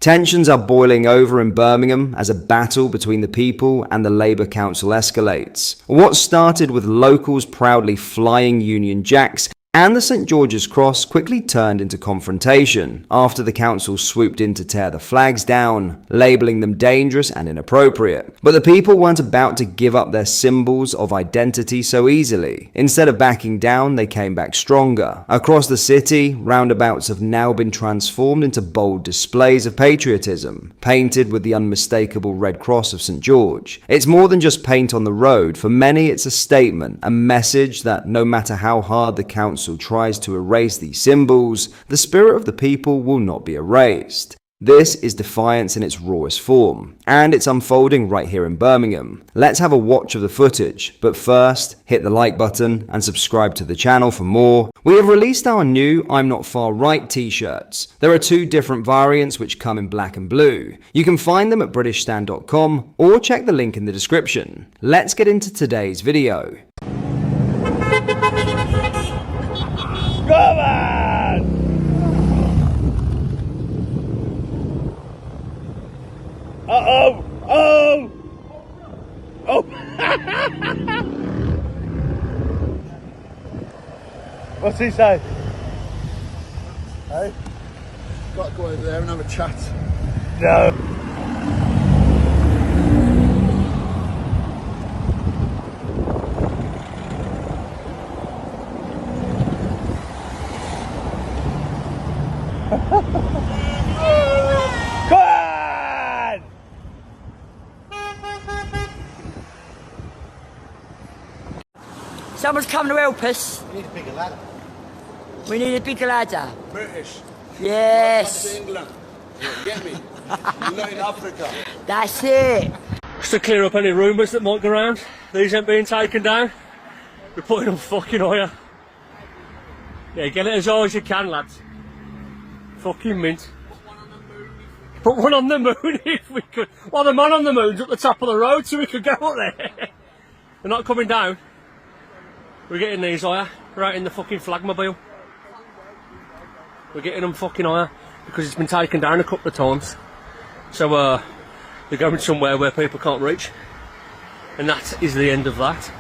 Tensions are boiling over in Birmingham as a battle between the people and the Labour Council escalates. What started with locals proudly flying Union Jacks and the St George's Cross quickly turned into confrontation after the council swooped in to tear the flags down, labelling them dangerous and inappropriate. But the people weren't about to give up their symbols of identity so easily. Instead of backing down, they came back stronger. Across the city, roundabouts have now been transformed into bold displays of patriotism, painted with the unmistakable red cross of St George. It's more than just paint on the road. For many, it's a statement, a message that no matter how hard the council tries to erase these symbols, the spirit of the people will not be erased. This is Defiance in its rawest form, and it's unfolding right here in Birmingham. Let's have a watch of the footage, but first, hit the like button and subscribe to the channel for more. We have released our new I'm Not Far Right t-shirts. There are two different variants which come in black and blue. You can find them at britishstand.com or check the link in the description. Let's get into today's video. Come on! Uh-oh! Oh! Oh! What's he say? Hey? Got to go over there and have a chat. No. Come on! Someone's coming to help us. We need a bigger ladder. We need a bigger ladder. British. Yes. Not to England. You get me? You're not in Africa. That's it. Just to clear up any rumours that might go around, these ain't being taken down. We're putting them fucking higher. Yeah, get it as high as you can, lads. Fucking mint. Put one on the moon if we could. Well, the man on the moon's at the top of the road, so we could go up there. They're not coming down. We're getting these higher, right in the fucking flagmobile. We're getting them fucking higher because it's been taken down a couple of times. So they're going somewhere where people can't reach, and that is the end of that.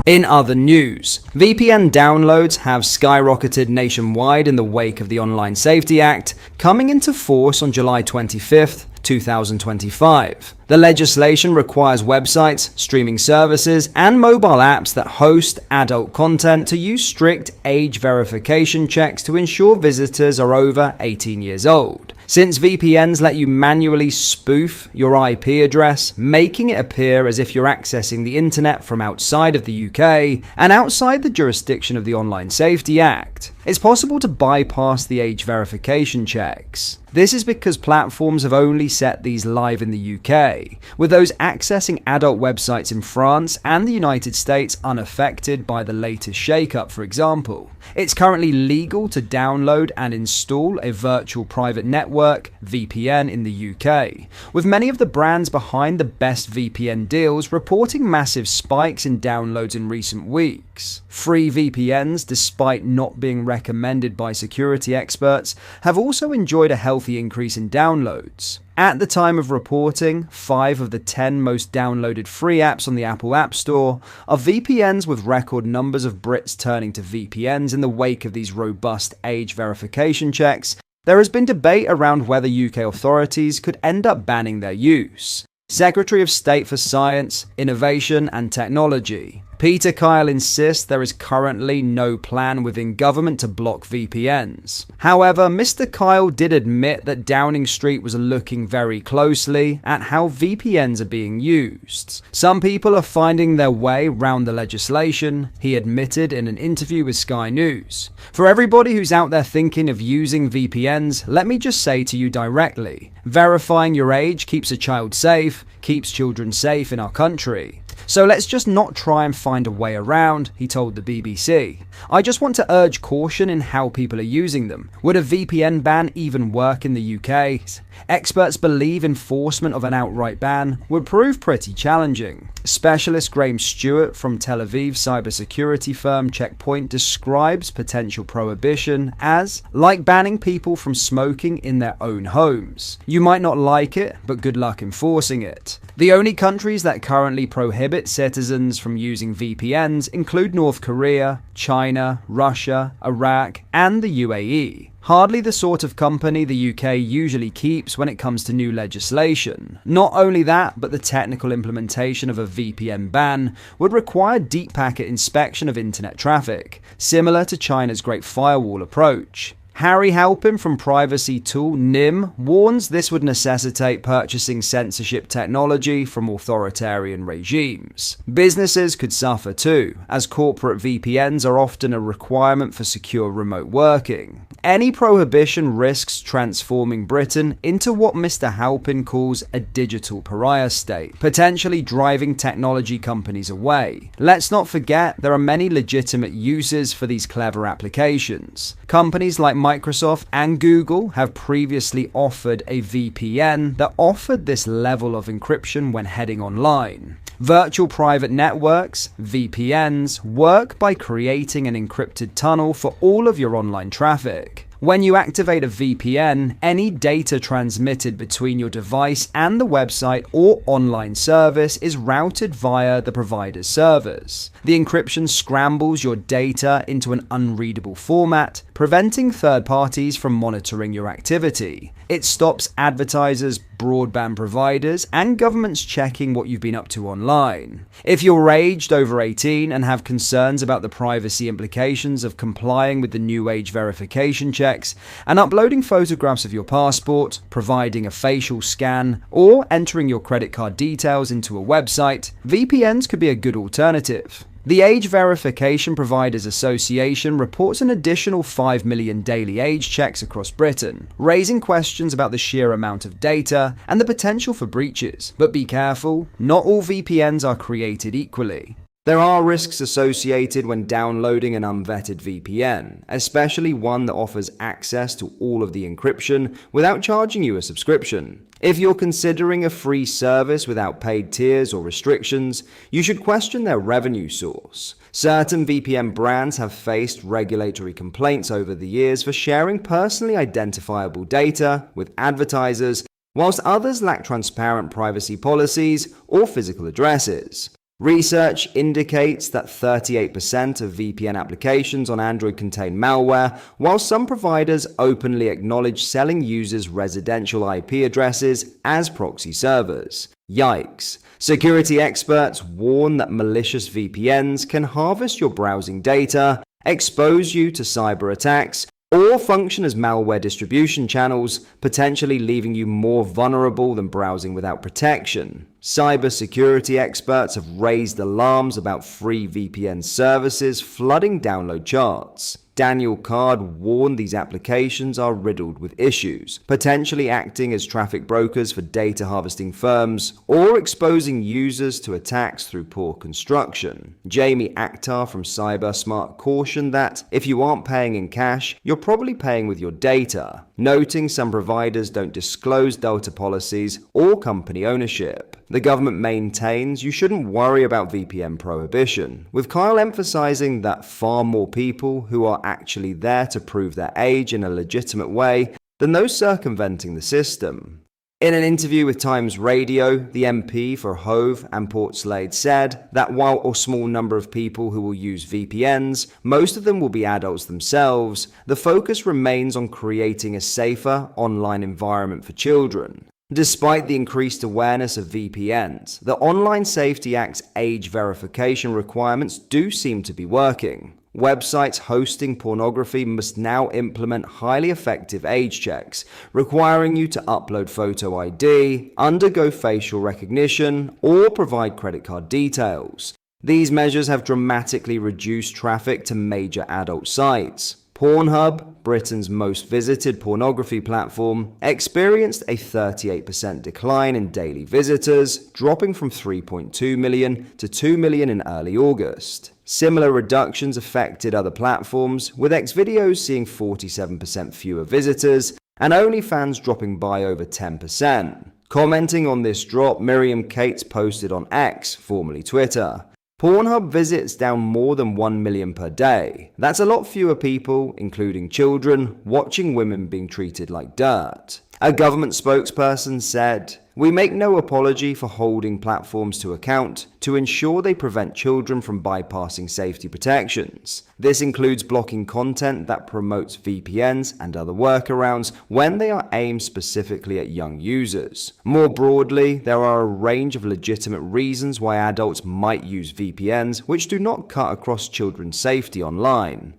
In other news, VPN downloads have skyrocketed nationwide in the wake of the Online Safety Act coming into force on July 25th, 2025. The legislation requires websites, streaming services, and mobile apps that host adult content to use strict age verification checks to ensure visitors are over 18 years old. Since VPNs let you manually spoof your IP address, making it appear as if you're accessing the internet from outside of the UK and outside the jurisdiction of the Online Safety Act, it's possible to bypass the age verification checks. This is because platforms have only set these live in the UK, with those accessing adult websites in France and the United States unaffected by the latest shakeup, for example. It's currently legal to download and install a virtual private network, VPN, in the UK, with many of the brands behind the best VPN deals reporting massive spikes in downloads in recent weeks. Free VPNs, despite not being recommended by security experts, have also enjoyed a healthy increase in downloads. At the time of reporting, 5 of the 10 most downloaded free apps on the Apple App Store are VPNs, with record numbers of Brits turning to VPNs in the wake of these robust age verification checks. There has been debate around whether UK authorities could end up banning their use. Secretary of State for Science, Innovation and Technology Peter Kyle insists there is currently no plan within government to block VPNs. However, Mr. Kyle did admit that Downing Street was looking very closely at how VPNs are being used. Some people are finding their way around the legislation, he admitted in an interview with Sky News. For everybody who's out there thinking of using VPNs, let me just say to you directly, verifying your age keeps a child safe, keeps children safe in our country. So let's just not try and find a way around, he told the BBC. I just want to urge caution in how people are using them. Would a VPN ban even work in the UK? Experts believe enforcement of an outright ban would prove pretty challenging. Specialist Graham Stewart from Tel Aviv cybersecurity firm Checkpoint describes potential prohibition as like banning people from smoking in their own homes. You might not like it, but good luck enforcing it. The only countries that currently prohibit citizens from using VPNs include North Korea, China, Russia, Iraq, and the UAE. Hardly the sort of company the UK usually keeps when it comes to new legislation. Not only that, but the technical implementation of a VPN ban would require deep packet inspection of internet traffic, similar to China's Great Firewall approach. Harry Halpin from privacy tool NIM warns this would necessitate purchasing censorship technology from authoritarian regimes. Businesses could suffer too, as corporate VPNs are often a requirement for secure remote working. Any prohibition risks transforming Britain into what Mr. Halpin calls a digital pariah state, potentially driving technology companies away. Let's not forget there are many legitimate uses for these clever applications. Companies like Microsoft and Google have previously offered a VPN that offered this level of encryption when heading online. Virtual private networks, VPNs, work by creating an encrypted tunnel for all of your online traffic. When you activate a VPN, any data transmitted between your device and the website or online service is routed via the provider's servers. The encryption scrambles your data into an unreadable format, preventing third parties from monitoring your activity. It stops advertisers, broadband providers, and governments checking what you've been up to online. If you're aged over 18 and have concerns about the privacy implications of complying with the new age verification checks and uploading photographs of your passport, providing a facial scan, or entering your credit card details into a website, VPNs could be a good alternative. The Age Verification Providers Association reports an additional 5 million daily age checks across Britain, raising questions about the sheer amount of data and the potential for breaches. But be careful, not all VPNs are created equally. There are risks associated when downloading an unvetted VPN, especially one that offers access to all of the encryption without charging you a subscription. If you're considering a free service without paid tiers or restrictions, you should question their revenue source. Certain VPN brands have faced regulatory complaints over the years for sharing personally identifiable data with advertisers, whilst others lack transparent privacy policies or physical addresses. Research indicates that 38% of VPN applications on Android contain malware, while some providers openly acknowledge selling users residential IP addresses as proxy servers. Yikes. Security experts warn that malicious VPNs can harvest your browsing data, expose you to cyber attacks, or function as malware distribution channels, potentially leaving you more vulnerable than browsing without protection. Cybersecurity experts have raised alarms about free VPN services flooding download charts. Daniel Card warned these applications are riddled with issues, potentially acting as traffic brokers for data harvesting firms or exposing users to attacks through poor construction. Jamie Akhtar from CyberSmart cautioned that if you aren't paying in cash, you're probably paying with your data, noting some providers don't disclose data policies or company ownership. The government maintains you shouldn't worry about VPN prohibition, with Kyle emphasizing that far more people who are actually there to prove their age in a legitimate way than those circumventing the system. In an interview with Times Radio, the MP for Hove and Port Slade said that while a small number of people who will use VPNs, most of them will be adults themselves, the focus remains on creating a safer online environment for children. Despite the increased awareness of VPNs, the Online Safety Act's age verification requirements do seem to be working. Websites hosting pornography must now implement highly effective age checks, requiring you to upload photo ID, undergo facial recognition, or provide credit card details. These measures have dramatically reduced traffic to major adult sites. Pornhub, Britain's most visited pornography platform, experienced a 38% decline in daily visitors, dropping from 3.2 million to 2 million in early August. Similar reductions affected other platforms, with Xvideos seeing 47% fewer visitors and OnlyFans dropping by over 10%. Commenting on this drop, Miriam Cates posted on X, formerly Twitter, "Pornhub visits down more than 1 million per day. That's a lot fewer people, including children, watching women being treated like dirt." A government spokesperson said, "We make no apology for holding platforms to account to ensure they prevent children from bypassing safety protections. This includes blocking content that promotes VPNs and other workarounds when they are aimed specifically at young users. More broadly, there are a range of legitimate reasons why adults might use VPNs which do not cut across children's safety online."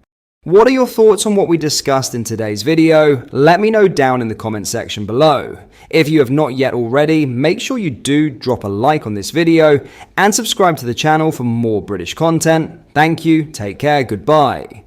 What are your thoughts on what we discussed in today's video? Let me know down in the comment section below. If you have not yet already, make sure you do drop a like on this video and subscribe to the channel for more British content. Thank you, take care, goodbye.